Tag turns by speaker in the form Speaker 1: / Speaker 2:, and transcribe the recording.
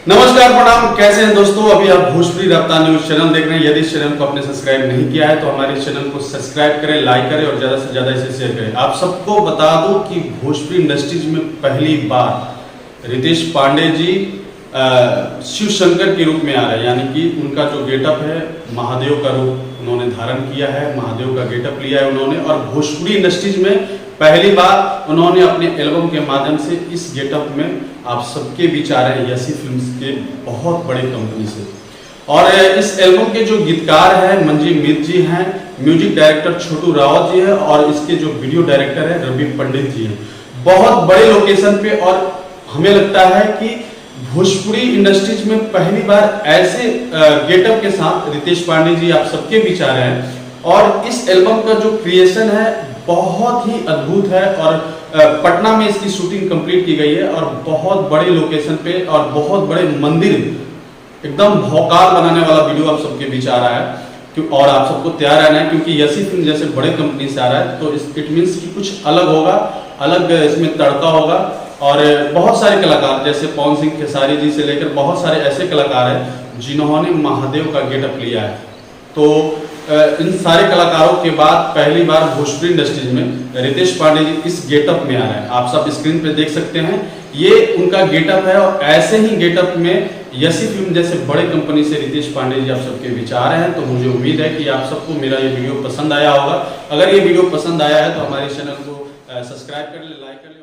Speaker 1: नमस्कार प्रणाम, कैसे हैं दोस्तों। अभी आप भोजपुरी रफ्तार न्यूज चैनल देख रहे हैं। यदि इस चैनल को आपने सब्सक्राइब नहीं किया है तो हमारे चैनल को सब्सक्राइब करें, लाइक करें और ज्यादा से ज्यादा इसे शेयर करें। आप सबको बता दूं कि भोजपुरी इंडस्ट्रीज में पहली बार रितेश पांडे जी शिव शंकर के रूप में आ रहे हैं, यानी कि उनका जो गेटअप है महादेव का रूप उन्होंने धारण किया है, महादेव का गेटअप लिया है उन्होंने। और भोजपुरी इंडस्ट्रीज में पहली बार उन्होंने अपने एल्बम के माध्यम से इस गेटअप में आप सबके बीच आ रहे हैं यसी फिल्म्स के बहुत बड़े कंपनी से। और इस एल्बम के जो गीतकार हैं मंजी मित जी हैं, म्यूजिक डायरेक्टर छोटू रावत जी है और इसके जो वीडियो डायरेक्टर है रवि पंडित जी हैं। बहुत बड़े लोकेशन पे, और हमें लगता है कि भोजपुरी इंडस्ट्रीज में पहली बार ऐसे गेटअप के साथ रितेश पांडे जी आप सबके बीच आ रहे हैं। और इस एल्बम का जो क्रिएशन है बहुत ही अद्भुत है और पटना में इसकी शूटिंग कंप्लीट की गई है और बहुत बड़े लोकेशन पे और बहुत बड़े मंदिर, एकदम भौकाल बनाने वाला वीडियो आप सबके बीच आ रहा है। और आप सबको तैयार रहना है क्योंकि यसी फिल्म जैसे बड़े कंपनी से आ रहा है तो इट मीन्स कि कुछ अलग होगा, अलग इसमें तड़का होगा। और बहुत सारे कलाकार जैसे पवन सिंह खेसारी जी से लेकर बहुत सारे ऐसे कलाकार हैं जिन्होंने महादेव का गेटअप लिया है। तो इन सारे कलाकारों के बाद पहली बार भोजपुरी इंडस्ट्रीज में रितेश पांडे जी इस गेटअप में आ रहे हैं। आप सब स्क्रीन पे देख सकते हैं, ये उनका गेटअप है। और ऐसे ही गेटअप में यसी फिल्म जैसे बड़े कंपनी से रितेश पांडे जी आप सबके बीच आ रहे हैं। तो मुझे उम्मीद है कि आप सबको मेरा ये वीडियो पसंद आया होगा। अगर ये वीडियो पसंद आया है तो हमारे चैनल को सब्सक्राइब कर ले, लाइक कर ले।